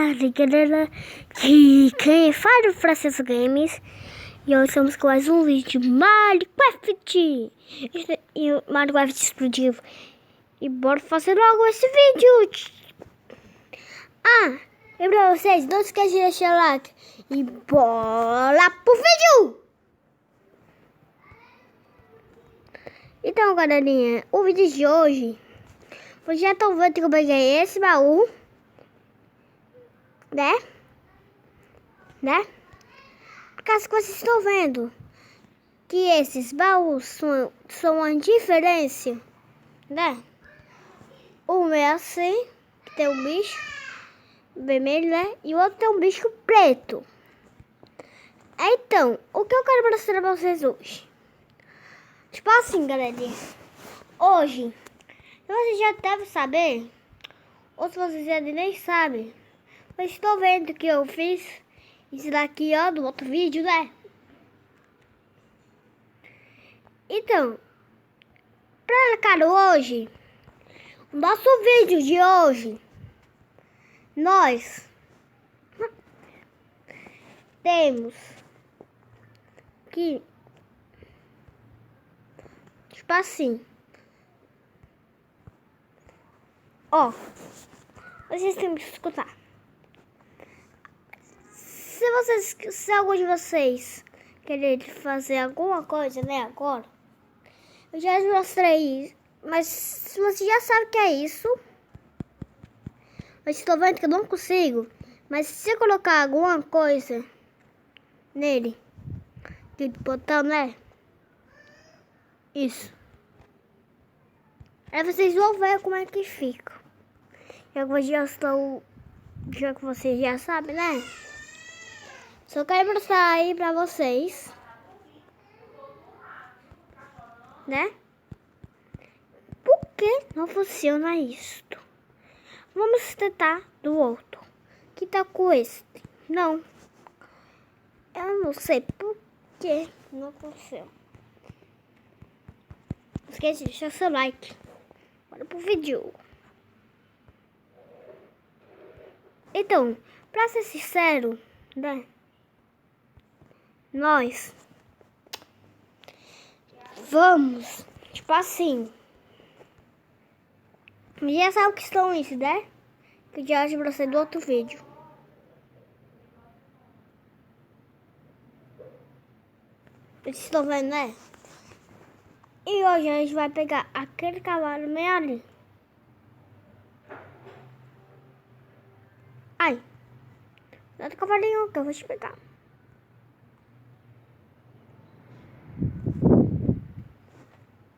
tarde, galera. Que quem fala o Francês Games. E hoje estamos com mais um vídeo de Minecraft. E o Minecraft explodiu. E bora fazer logo esse vídeo. E pra vocês, não esquece de deixar o like. E bora pro vídeo. Então, galerinha, o vídeo de hoje, vocês já estão vendo que eu peguei esse baú, né? Caso que vocês estão vendo que esses baús são uma diferença, né? Um é assim, que tem um bicho vermelho, né? E o outro tem um bicho preto. Então, o que eu quero mostrar pra vocês hoje? Tipo assim, galerinha. Hoje, vocês já devem saber, ou se vocês ainda nem sabem, mas estou vendo que eu fiz isso daqui, ó, do outro vídeo, né? Então, cara, hoje, o nosso vídeo de hoje, nós temos que, tipo assim, ó, vocês têm que escutar. Se algum de vocês querer fazer alguma coisa, né, agora, eu já mostrei, mas se você já sabe que é isso, mas estou vendo que eu não consigo, mas se eu colocar alguma coisa nele, aquele botão, né, isso, aí vocês vão ver como é que fica. Já que vocês já sabem, né? Só quero mostrar aí pra vocês, né? Por que não funciona isto? Vamos tentar do outro. Que tá com este? Não. Eu não sei por que não funciona. Não esquece de deixar seu like. Bora pro vídeo. Então, pra ser sincero, né? Nós vamos, tipo assim, já sabe o que são isso, né? Que eu já acho pra você do outro vídeo. Vocês estão vendo, né? E hoje a gente vai pegar aquele cavalo meio ali. Ai, não tem cavalinho que eu vou te pegar.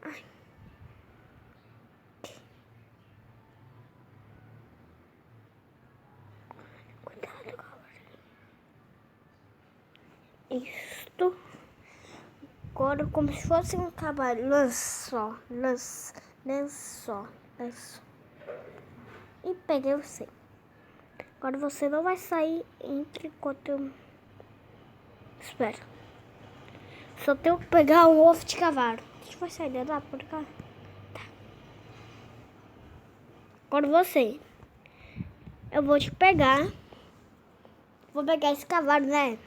Ai. Cuidado, cavalinho. Isto. Agora como se fosse um cavalo. Lanço. E peguei você. Agora você não vai sair enquanto eu espero. Só tenho que pegar um ovo de cavalo. A gente vai sair lá por cá. Tá. Agora você. Eu vou te pegar. Vou pegar esse cavalo, né?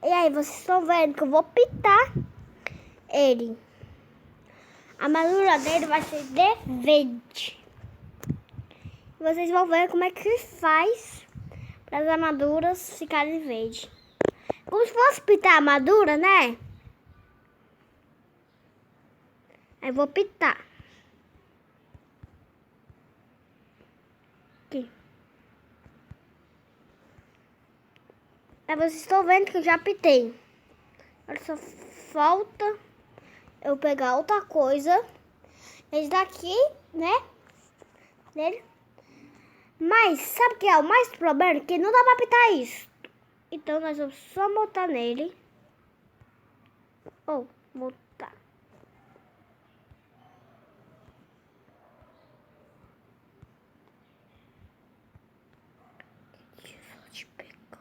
E aí, vocês estão vendo que eu vou pitar ele. A armadura dele vai ser de verde. Vocês vão ver como é que faz para as armaduras ficarem verde. Como se fosse pitar a armadura, né? Aí vou pitar. Aqui. Aí vocês estão vendo que eu já pitei. Agora só falta eu pegar outra coisa. Esse daqui, né? Nele. Mas sabe o que é o mais problema? Que não dá pra pitar isso. Então nós vamos só montar nele. Ou montar. Deixa eu só te pegar.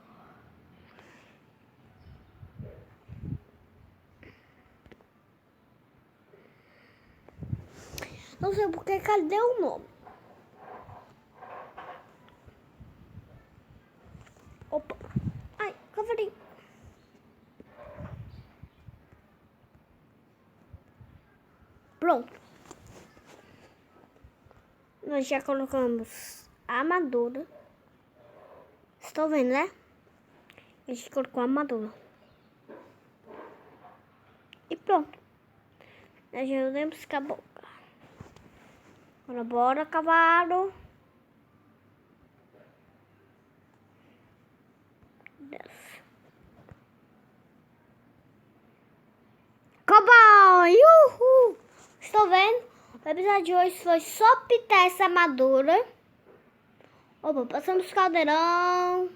Não sei porque, cadê o nome? Pronto. Nós já colocamos a armadura. Estão vendo, né? A gente colocou a armadura. E pronto. Nós já temos que acabar. Agora bora, cavalo. Desce. Cowboy! Uhul! Estão vendo? O episódio de hoje foi só pintar essa armadura. Opa, passamos o caldeirão.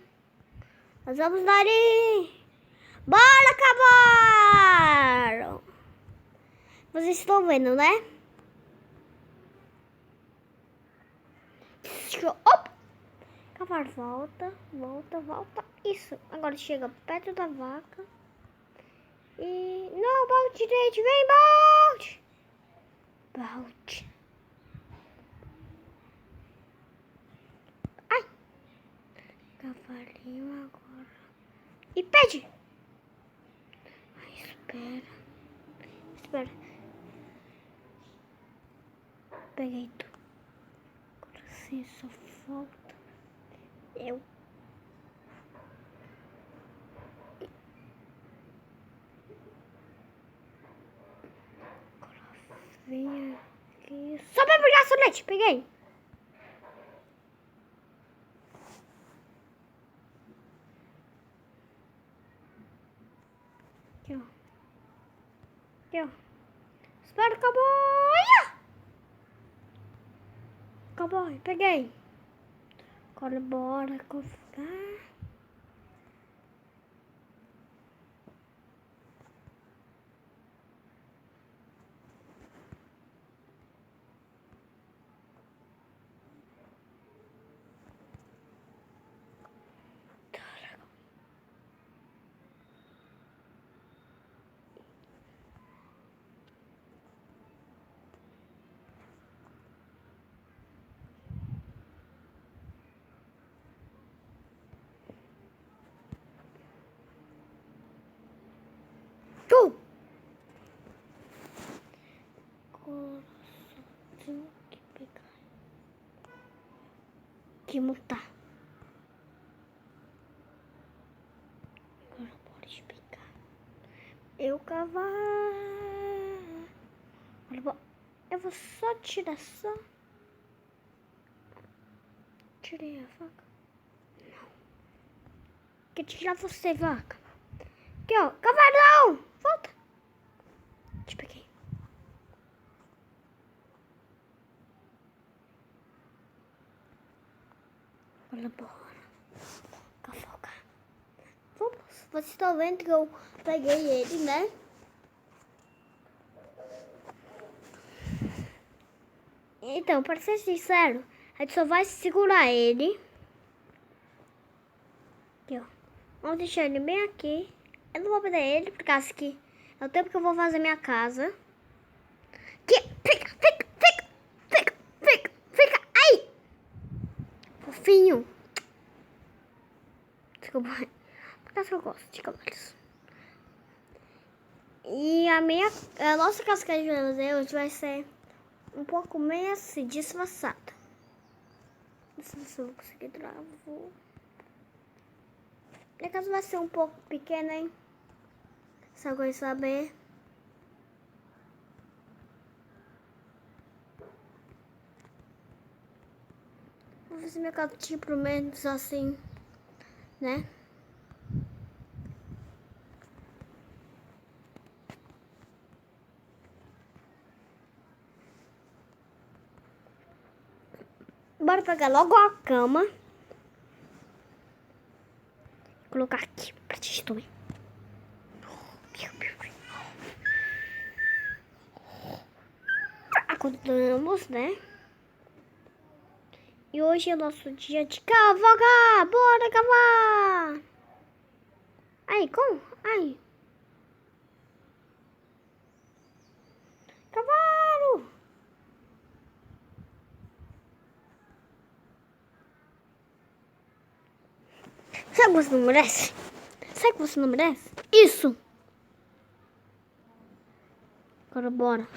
Nós vamos dar aí. Bora, cavalo! Vocês estão vendo, né? Opa! Cavalo, volta, volta, volta. Isso. Agora chega perto da vaca. E... Não, Bolt, gente. Vem, Bolt! Bolt. Ai. Cavalinho agora. E pede. Ai, espera. Espera. Peguei tudo. Agora sim, só falta eu. Vem aqui. Só pra pegar a sonete. Peguei. Aqui, ó. Aqui, ó. Espera, cowboy. Cowboy, peguei. Agora bora configurar. Agora só tenho que pegar. Que montar. Agora pode pegar. Eu cavalo. Eu vou só tirar só. Tirei a vaca. Não. Quer tirar você, vaca? Aqui, ó. Cavalão! Volta. Te peguei. Bora. Cavalgar. Vamos. Vocês estão vendo que eu peguei ele, né? Então, para ser sincero, a gente só vai segurar ele. Aqui, ó. Vamos deixar ele bem aqui. Eu não vou perder ele, por causa que é o tempo que eu vou fazer minha casa. Aqui, fica. Ai! Fofinho. Desculpa. Por causa que eu gosto de cavalos. E a nossa casca de hoje vai ser um pouco meio assim, disfarçada. Não sei se eu vou conseguir travar. Minha casa vai ser um pouco pequena, hein? Se alguém saber. Vou fazer minha casa tipo menos assim, né? Bora pegar logo a cama. Colocar aqui pra te também. Acordamos, né? E hoje é nosso dia de cavalgar. Bora cavalgar. Aí, como? Aí. Cavalo. Sabe que você não merece? Sabe que você não merece? Isso! Agora bora.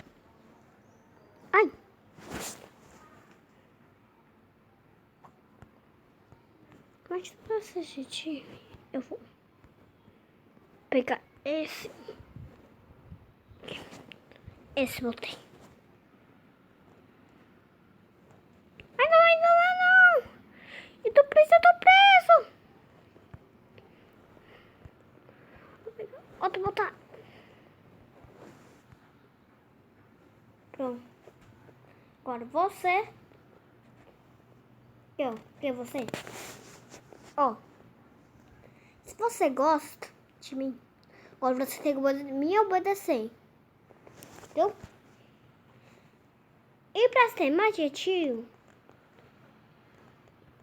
Mas pra assistir, eu vou pegar esse. Esse botei. Ai não, ai não, ai não. Eu tô preso, eu tô preso. Vou pegar outro botar. Pronto. Agora você. Eu, que é você? Ó. Se você gosta de mim, agora você tem que me obedecer. Entendeu? E pra ser mais gentil,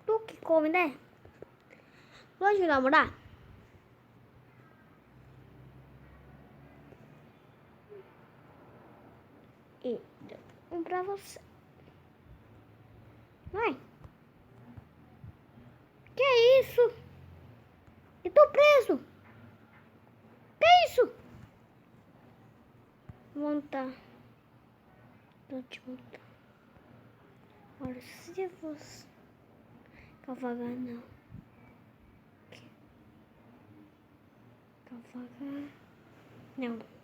tu que come, né? Pode namorar? E um pra você. Vai. Que é isso? Eu tô preso. Que é isso? Montar. Vou te montar. Agora se você cavalgar não. Cavalgar. Não.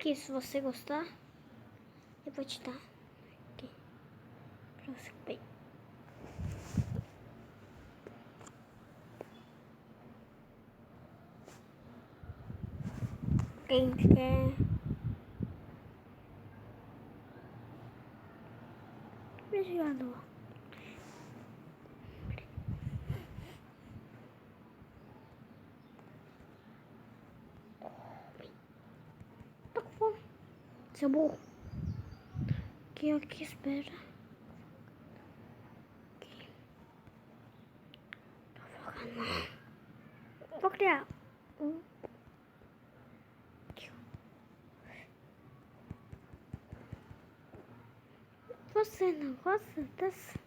Que se você gostar, eu vou te dar aqui pra você ver. Quem quer? Ventilador. Tô com fome. Seu burro. Aqui espera. Aqui. Vou criar um. Você não gosta dessa?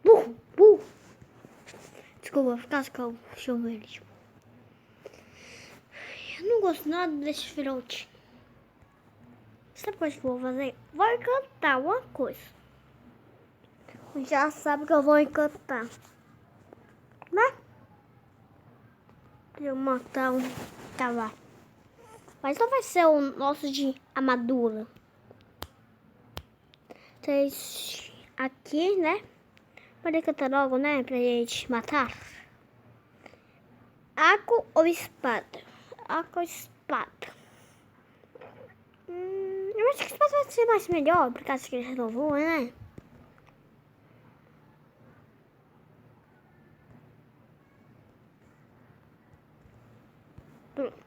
Burro, burro. Desculpa, ficar com o chuveiro. Eu não gosto nada desse filhote. Sabe o que eu vou fazer? Vou encantar uma coisa. Já sabe que eu vou encantar. Né? Eu matar um cavalo. Mas não vai ser o nosso de armadura. Vocês aqui, né? Pode cantar logo, né? Pra gente matar. Arco ou espada? Arco ou espada? Eu acho que espada vai ser mais melhor, por causa que ele renovou, né? Pronto.